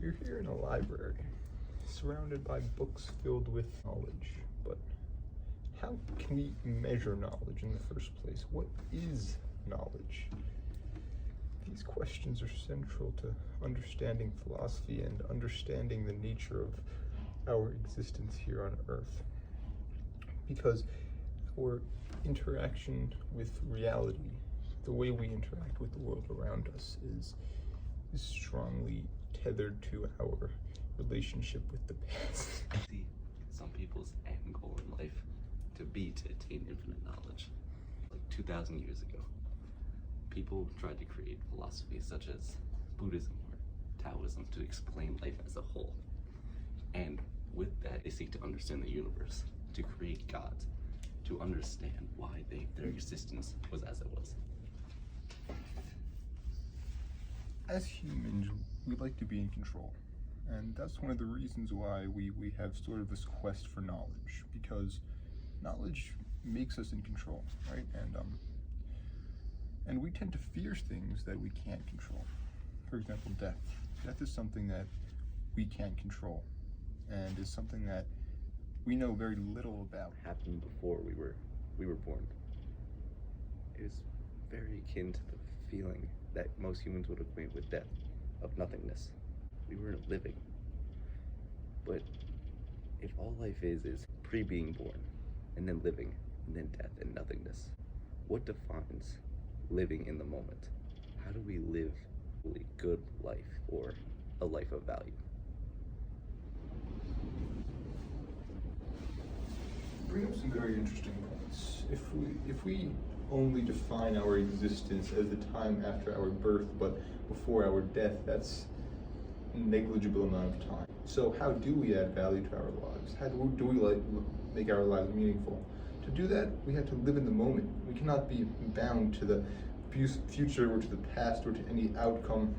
You're here in a library, surrounded by books filled with knowledge, but how can we measure knowledge in the first place? What is knowledge? These questions are central to understanding philosophy and understanding the nature of our existence here on Earth. Because our interaction with reality, the way we interact with the world around us, is strongly tethered to our relationship with the past. I see some people's end goal in life to attain infinite knowledge. Like 2,000 years ago, people tried to create philosophies such as Buddhism or Taoism to explain life as a whole. And with that, they seek to understand the universe, to create gods, to understand why their existence was as it was. As humans, we like to be in control. And that's one of the reasons why we have sort of this quest for knowledge, because knowledge makes us in control, right? And we tend to fear things that we can't control. For example, death. Death is something that we can't control, and is something that we know very little about. Happened before we were born. It was very akin to the feeling that most humans would equate with death, of nothingness. We weren't living. But if all life is pre-being born, and then living, and then death and nothingness, what defines living in the moment? How do we live a really good life, or a life of value? Bring up some very interesting points. If we only define our existence as the time after our birth but before our death, that's a negligible amount of time. So how do we add value to our lives? How do we make our lives meaningful? To do that, we have to live in the moment. We cannot be bound to the future or to the past or to any outcome.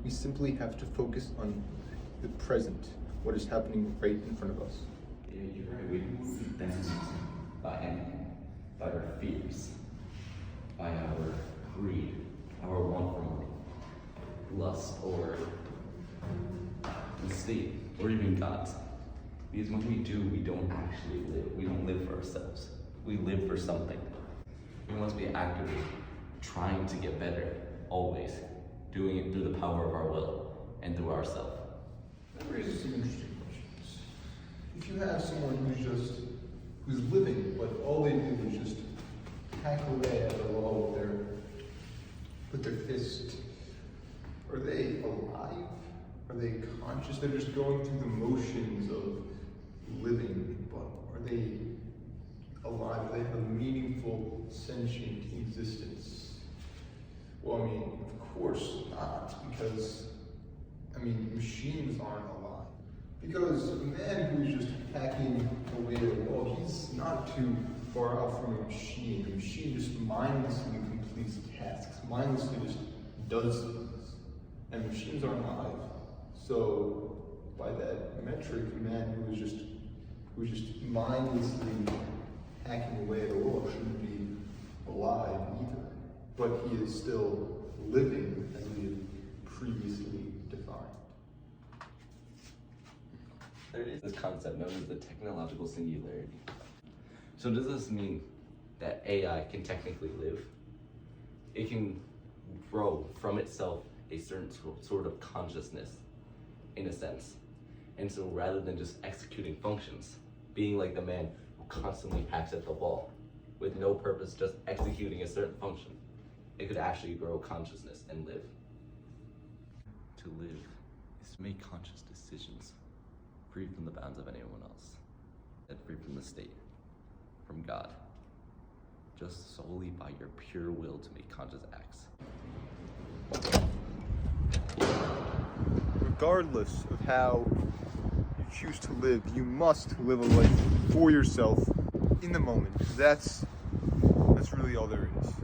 We simply have to focus on the present, what is happening right in front of us. Yeah, you're right. We move bound by anything, by our fears, by our greed, our want for money, lust, or the state, or even God. Because when we do, we don't actually live. We don't live for ourselves. We live for something. We must be actively trying to get better, always, doing it through the power of our will and through ourselves. That raises some interesting questions. If you have someone who's living, but all they do is just hack away at the wall with their fist, are they alive? Are they conscious? They're just going through the motions of living, but are they alive? Do they have a meaningful, sentient existence? Well, I mean, of course not, because, machines aren't alive. Because a man who is just hacking away at a wall, he's not too far out from a machine. A machine just mindlessly completes tasks, mindlessly just does things. And machines aren't alive. So, by that metric, a man who is just mindlessly hacking away at a wall shouldn't be alive either. But he is still living as we had previously defined. There is this concept known as the technological singularity. So does this mean that AI can technically live? It can grow from itself a certain sort of consciousness, in a sense. And so rather than just executing functions, being like the man who constantly hacks at the wall with no purpose, just executing a certain function, it could actually grow consciousness and live. To live is to make conscious decisions, free from the bounds of anyone else, and free from the state, from God, just solely by your pure will to make conscious acts. Regardless of how you choose to live, you must live a life for yourself in the moment. That's really all there is.